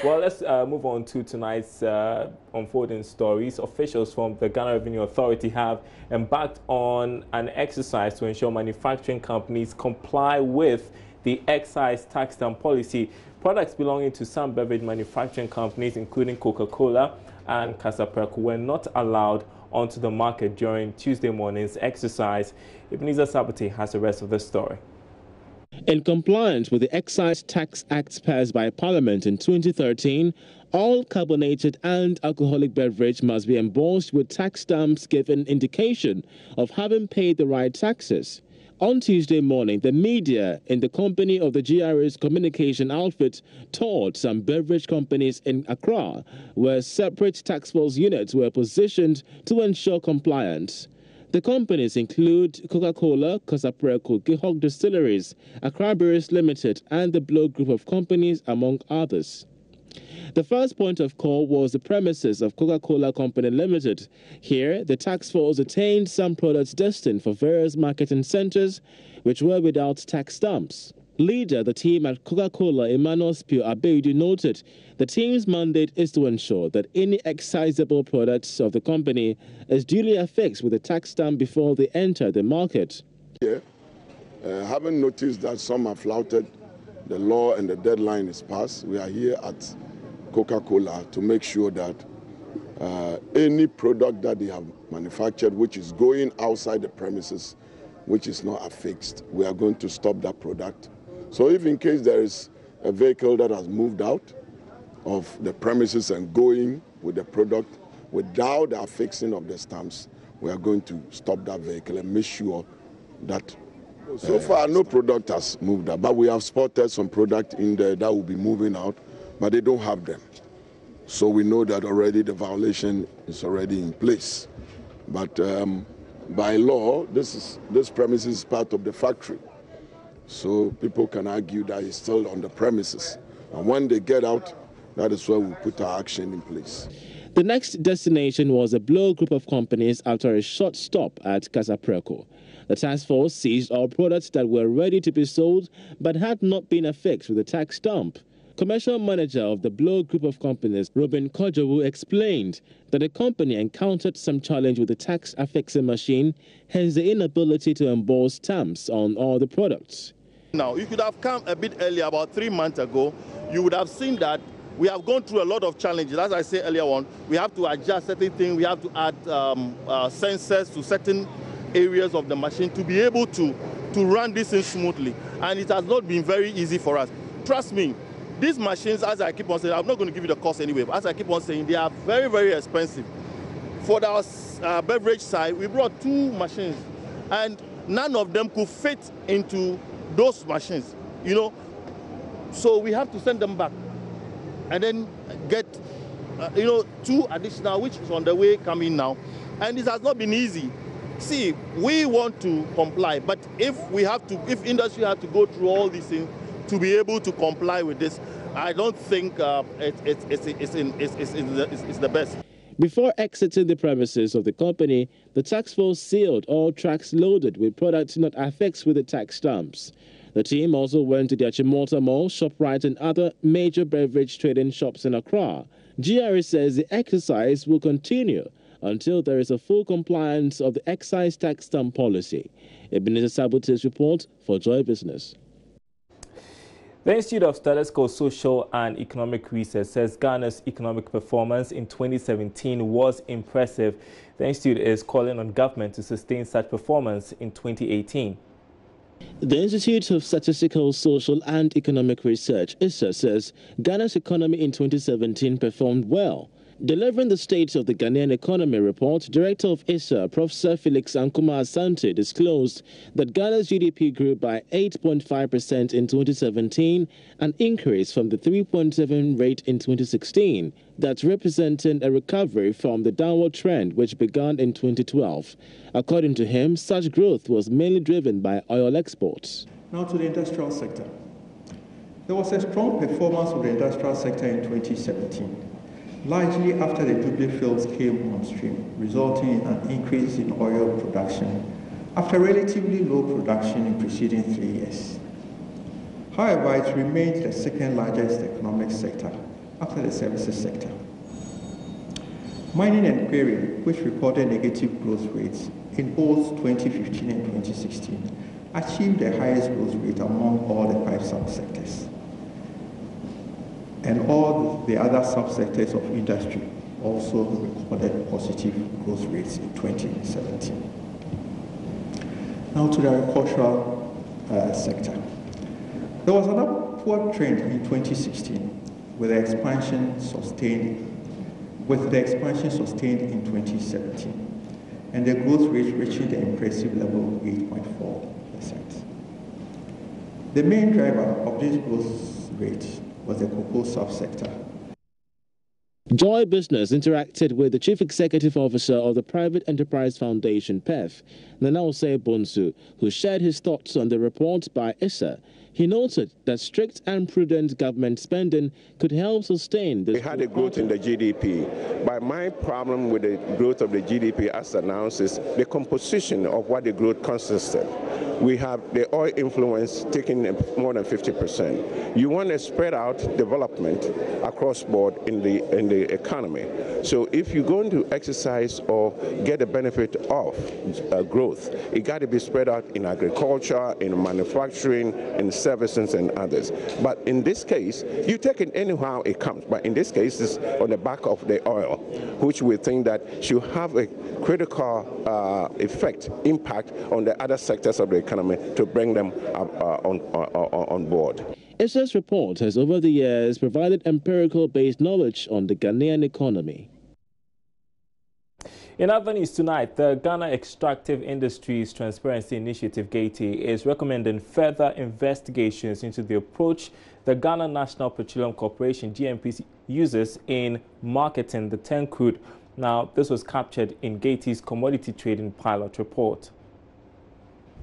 Well, let's move on to tonight's unfolding stories. Officials from the Ghana Revenue Authority have embarked on an exercise to ensure manufacturing companies comply with the excise tax stamp policy. Products belonging to some beverage manufacturing companies, including Coca-Cola and Casapreco, were not allowed onto the market during Tuesday morning's exercise. Ebenezer Sabate has the rest of the story. In compliance with the Excise Tax Act passed by Parliament in 2013, all carbonated and alcoholic beverage must be embossed with tax stamps giving indication of having paid the right taxes. On Tuesday morning, the media in the company of the GRA's communication outfit toured some beverage companies in Accra, where separate tax force units were positioned to ensure compliance. The companies include Coca-Cola, Casapreco, Gihog Distilleries, Accra Breweries Limited, and the Blow Group of companies, among others. The first point of call was the premises of Coca-Cola Company Limited. Here, the tax force detained some products destined for various marketing centers, which were without tax stamps. Leader of the team at Coca-Cola, Emmanuel Spio Abeidu, noted the team's mandate is to ensure that any excisable products of the company is duly affixed with a tax stamp before they enter the market. Having noticed that some have flouted the law and the deadline is passed, we are here at Coca-Cola to make sure that any product that they have manufactured which is going outside the premises, which is not affixed, we are going to stop that product. So if in case there is a vehicle that has moved out of the premises and going with the product without the affixing of the stamps, we are going to stop that vehicle and make sure that so far no product has moved out. But we have spotted some product in there that will be moving out, but they don't have them. So we know that already the violation is already in place. But by law, this premises is part of the factory. So people can argue that it's still on the premises. And when they get out, that is where we put our action in place. The next destination was a Blow Group of companies after a short stop at Casapreco. The task force seized all products that were ready to be sold but had not been affixed with a tax stamp. Commercial manager of the Blow Group of companies, Robin Kojowu, explained that the company encountered some challenge with the tax affixing machine, hence the inability to emboss stamps on all the products. Now, you could have come a bit earlier, about 3 months ago, you would have seen that we have gone through a lot of challenges. As I said earlier on, we have to adjust certain things, we have to add sensors to certain areas of the machine to be able to run this thing smoothly. And it has not been very easy for us. Trust me, these machines, as I keep on saying, I'm not going to give you the cost anyway, but as I keep on saying, they are very, very expensive. For our beverage side, we brought 2 machines, and none of them could fit into those machines, you know. So we have to send them back and then get, 2 additional, which is on the way coming now. And it has not been easy. See, we want to comply, but if industry had to go through all these things to be able to comply with this, I don't think it's the best. Before exiting the premises of the company, the task force sealed all trucks loaded with products not affixed with the tax stamps. The team also went to the Achimota Mall, ShopRite, and other major beverage trading shops in Accra. GRA says the exercise will continue until there is a full compliance of the excise tax stamp policy. Ebenezer Sabute's report for Joy Business. The Institute of Statistical, Social and Economic Research says Ghana's economic performance in 2017 was impressive. The institute is calling on government to sustain such performance in 2018. The Institute of Statistical, Social and Economic Research, ISA, says Ghana's economy in 2017 performed well. Delivering the State of the Ghanaian Economy report, Director of ISA, Professor Felix Ankuma Asante, disclosed that Ghana's GDP grew by 8.5% in 2017, an increase from the 3.7% rate in 2016. That's representing a recovery from the downward trend which began in 2012. According to him, such growth was mainly driven by oil exports. Now to the industrial sector. There was a strong performance of the industrial sector in 2017. Largely after the Jubilee fields came on stream, resulting in an increase in oil production after relatively low production in preceding 3 years. However, it remains the second largest economic sector after the services sector. Mining and quarrying, which recorded negative growth rates in both 2015 and 2016, achieved the highest growth rate among all the 5 subsectors. And all the other subsectors of industry also recorded positive growth rates in 2017. Now to the agricultural sector. There was an upward trend in 2016 with the expansion sustained in 2017, and the growth rate reaching the impressive level of 8.4%. The main driver of this growth rate was the cocoa subsector. Joy Business interacted with the Chief Executive Officer of the Private Enterprise Foundation, PEF, Nanause Bonsu, who shared his thoughts on the report by ISA. He noted that strict and prudent government spending could help sustain this. We had a growth in the GDP, but my problem with the growth of the GDP as announced is the composition of what the growth consisted. We have the oil influence taking more than 50%. You want to spread out development across board in the economy. So if you're going to exercise or get the benefit of growth, it got to be spread out in agriculture, in manufacturing, in services and others. But in this case, you take it anyhow it comes. But in this case, it's on the back of the oil, which we think that should have a critical impact on the other sectors of the economy to bring them on board. ISA's report has over the years provided empirical-based knowledge on the Ghanaian economy. In other news tonight, the Ghana Extractive Industries Transparency Initiative, GATI, is recommending further investigations into the approach the Ghana National Petroleum Corporation, GNP, uses in marketing the 10 crude. Now, this was captured in GATI's Commodity Trading Pilot Report.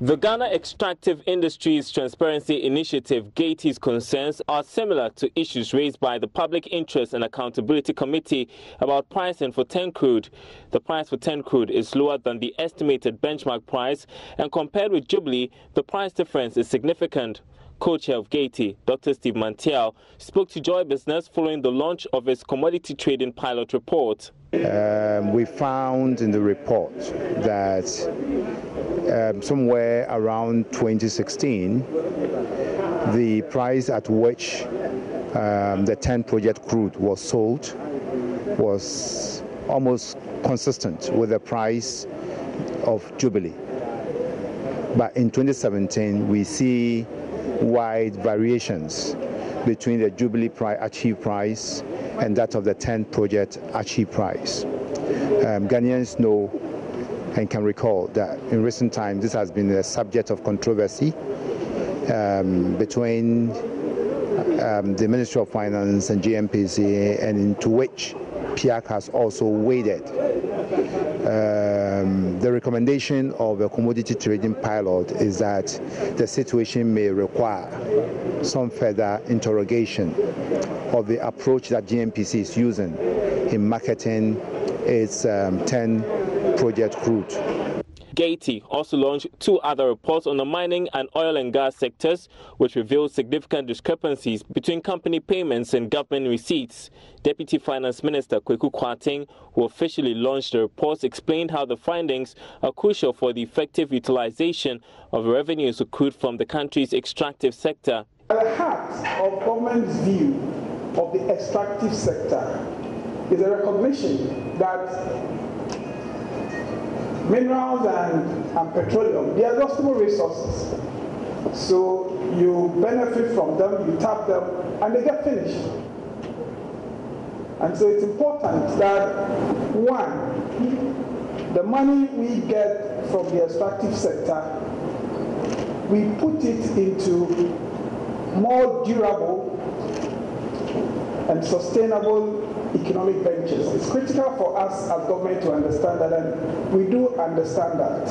The Ghana Extractive Industries Transparency Initiative, GATI's concerns are similar to issues raised by the Public Interest and Accountability Committee about pricing for 10 crude. The price for 10 crude is lower than the estimated benchmark price, and compared with Jubilee, the price difference is significant. Co-chair of GATI, Dr. Steve Mantiao, spoke to Joy Business following the launch of its Commodity Trading Pilot Report. We found in the report that somewhere around 2016, the price at which the 10 project crude was sold was almost consistent with the price of Jubilee. But in 2017, we see wide variations between the Jubilee achieved price and that of the 10 project achieved price. Ghanaians know and can recall that in recent times this has been a subject of controversy between the Ministry of Finance and GNPC, and into which PIAC has also waded. The recommendation of the commodity trading pilot is that the situation may require some further interrogation of the approach that GNPC is using in marketing its 10 project crude. GATI also launched 2 other reports on the mining and oil and gas sectors, which revealed significant discrepancies between company payments and government receipts. Deputy Finance Minister Kweku Kwarteng, who officially launched the reports, explained how the findings are crucial for the effective utilization of revenues accrued from the country's extractive sector. At the heart of government's view of the extractive sector is a recognition that minerals and petroleum, they are exhaustible resources. So you benefit from them, you tap them, and they get finished. And so it's important that, one, the money we get from the extractive sector, we put it into more durable and sustainable economic ventures. It's critical for us as government to understand that, and we do understand that.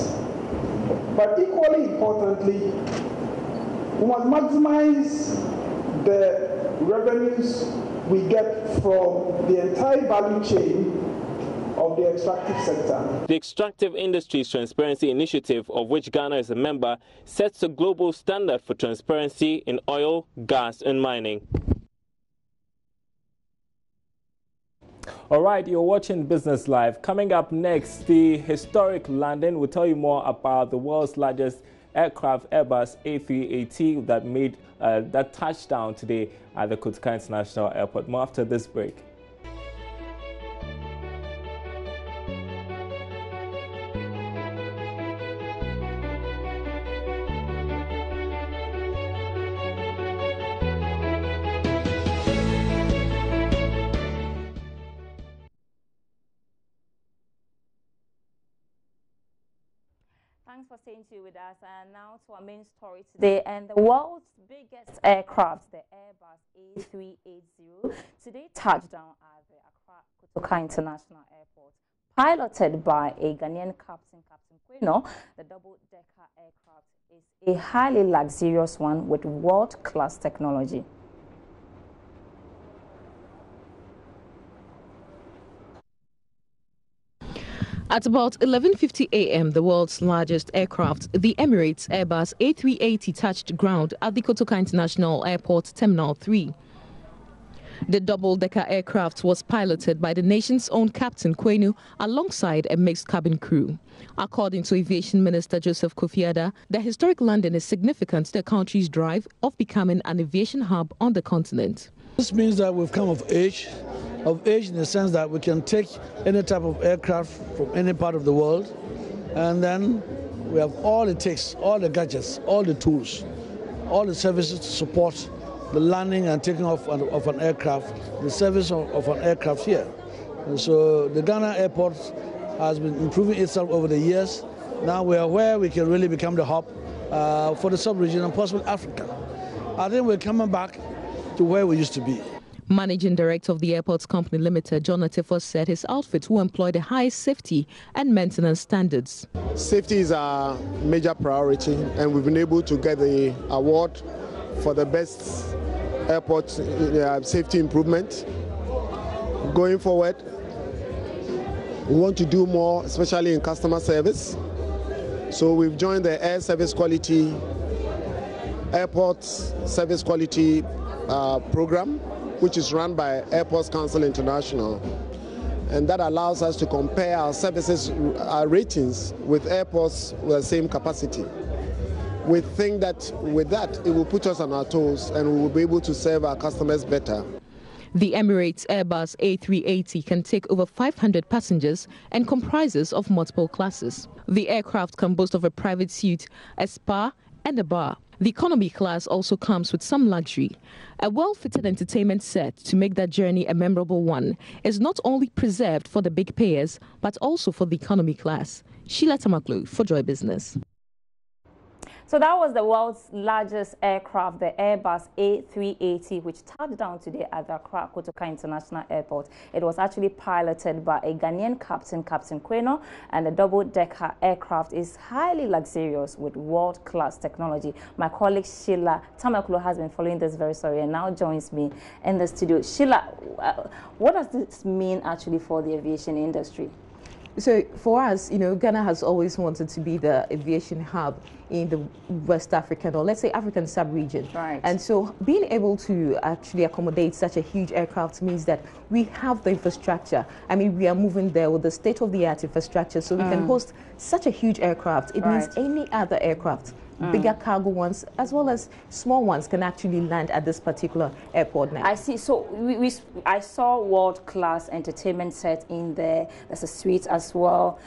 But equally importantly, we must maximize the revenues we get from the entire value chain of the extractive sector. The Extractive Industries Transparency Initiative, of which Ghana is a member, sets a global standard for transparency in oil, gas and mining. All right, you're watching Business Live. Coming up next, the historic landing. We'll tell you more about the world's largest aircraft, Airbus A380, that made that touchdown today at the Kotoka International Airport. More after this break. Thanks for staying tuned with us. And now to our main story today. And the world's biggest aircraft, the Airbus A380, today touched down at the Accra Kotoka International Airport. Piloted by a Ghanaian captain, Captain Queno, the double-decker aircraft is a highly luxurious one with world-class technology. At about 11:50 a.m., the world's largest aircraft, the Emirates Airbus A380, touched ground at the Kotoka International Airport Terminal 3. The double-decker aircraft was piloted by the nation's own Captain Quenu alongside a mixed cabin crew. According to Aviation Minister Joseph Kofi Adda, the historic landing is significant to the country's drive of becoming an aviation hub on the continent. This means that we've come of age in the sense that we can take any type of aircraft from any part of the world, and then we have all it takes, all the gadgets, all the tools, all the services to support the landing and taking off of an aircraft, the service of an aircraft here. And so the Ghana airport has been improving itself over the years. Now we are where we can really become the hub for the sub-region and possibly Africa. I think we're coming back to where we used to be. Managing Director of the Airports Company Limited, John Atifo, said his outfit will employ the highest safety and maintenance standards. Safety is our major priority, and we've been able to get the award for the best airport safety improvement. Going forward, we want to do more, especially in customer service. So we've joined the Air Service Quality, Airport Service Quality program, which is run by Airports Council International. And that allows us to compare our services, our ratings with airports with the same capacity. We think that with that, it will put us on our toes and we will be able to serve our customers better. The Emirates Airbus A380 can take over 500 passengers and comprises of multiple classes. The aircraft can boast of a private suite, a spa, and a bar. The economy class also comes with some luxury. A well-fitted entertainment set to make that journey a memorable one is not only preserved for the big payers, but also for the economy class. Sheila Tamaklu for Joy Business. So that was the world's largest aircraft, the Airbus A380, which touched down today at the Accra Kotoka International Airport. It was actually piloted by a Ghanaian captain, Captain Queno, and the double-decker aircraft is highly luxurious with world-class technology. My colleague Sheila Tamaklo has been following this very story and now joins me in the studio. Sheila, what does this mean actually for the aviation industry? So for us, Ghana has always wanted to be the aviation hub in the West African, or let's say African sub-region. Right. And so being able to actually accommodate such a huge aircraft means that we have the infrastructure. I mean, we are moving there with the state-of-the-art infrastructure, so we can host such a huge aircraft. It means any other aircraft, bigger cargo ones, as well as small ones, can actually land at this particular airport now. I see. So I saw world-class entertainment set in there. There's a suite as well.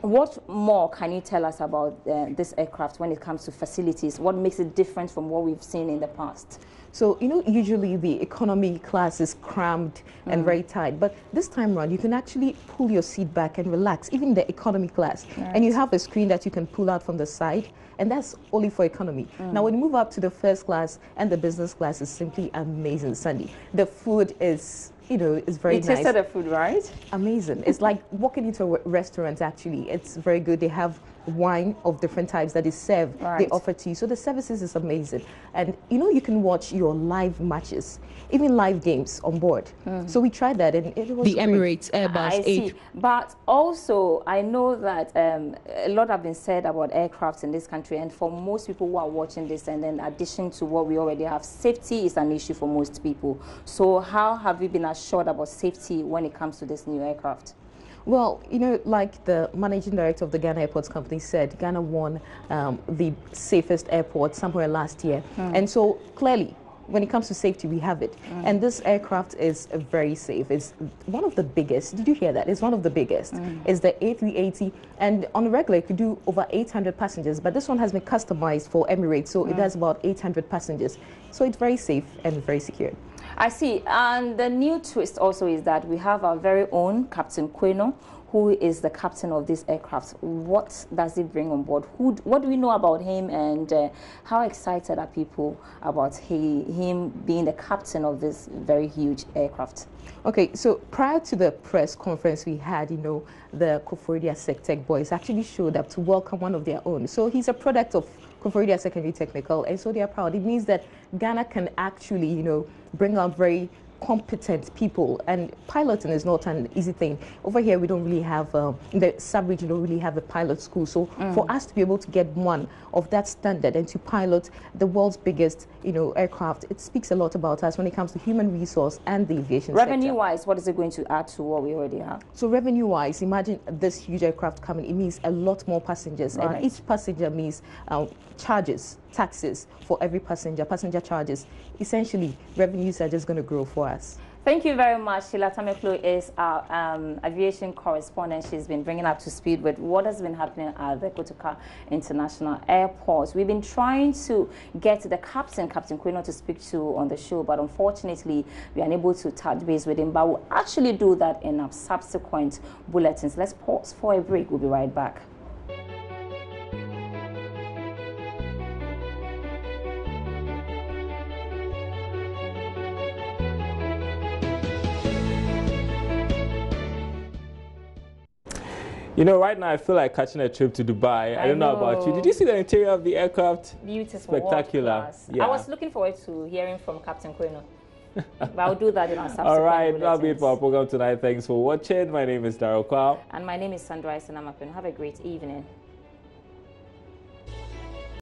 What more can you tell us about this aircraft when it comes to facilities? What makes it different from what we've seen in the past? So, usually the economy class is crammed and very tight. But this time around, you can actually pull your seat back and relax, even the economy class. Right. And you have a screen that you can pull out from the side. And that's only for economy. Now, when you move up to the first class and the business class, is simply amazing, Sandy. The food is, is very nice. You tasted the food, right? Amazing. It's like walking into a restaurant, actually. It's very good. They have wine of different types that is served. Right. They offer to you. So the services is amazing. And, you can watch your live matches, even live games on board. So we tried that, and it was the great. Emirates Airbus I see. But also, I know that a lot have been said about aircrafts in this country, and for most people who are watching this, and in addition to what we already have, safety is an issue for most people. So how have you been assured about safety when it comes to this new aircraft? Well, you know, like the managing director of the Ghana Airports Company said, Ghana won the safest airport somewhere last year. And so clearly, when it comes to safety, we have it. And this aircraft is very safe. It's one of the biggest. Did you hear that? It's one of the biggest. It's the A380. And on a regular, it could do over 800 passengers. But this one has been customized for Emirates, so it does about 800 passengers. So it's very safe and very secure. I see. And the new twist also is that we have our very own Captain Queno, who is the captain of this aircraft. What does he bring on board? What do we know about him, and how excited are people about him being the captain of this very huge aircraft? Okay, so prior to the press conference we had, you know, the Koforidua SecTech boys actually showed up to welcome one of their own. So he's a product of Koforidua Secondary Technical, and so they are proud. It means that Ghana can actually, you know, bring out very competent people, and piloting is not an easy thing. Over here we don't really have in the sub-region, don't really have a pilot school, so for us to be able to get one of that standard and to pilot the world's biggest, you know, aircraft, it speaks a lot about us when it comes to human resource and the aviation sector. Revenue-wise, what is it going to add to what we already have? So revenue-wise, imagine this huge aircraft coming, it means a lot more passengers, and each passenger means charges, taxes for every passenger charges. Essentially, revenues are just going to grow for us. Thank you very much. Sheila Tameklo is our aviation correspondent. She's been bringing up to speed with what has been happening at the Kotoka International Airport. We've been trying to get the captain, Captain Queno, to speak to on the show, but unfortunately, we are unable to touch base with him. But we'll actually do that in our subsequent bulletins. Let's pause for a break. We'll be right back. You know, right now I feel like catching a trip to Dubai. I don't know about you. Did you see the interior of the aircraft? Beautiful. Spectacular. Yeah. I was looking forward to hearing from Captain Queno. But I'll do that in our subsequent All right, bulletins. that'll be it for our program tonight. Thanks for watching. My name is Daryl Kwao. And my name is Sandra Isenamakweno. Have a great evening.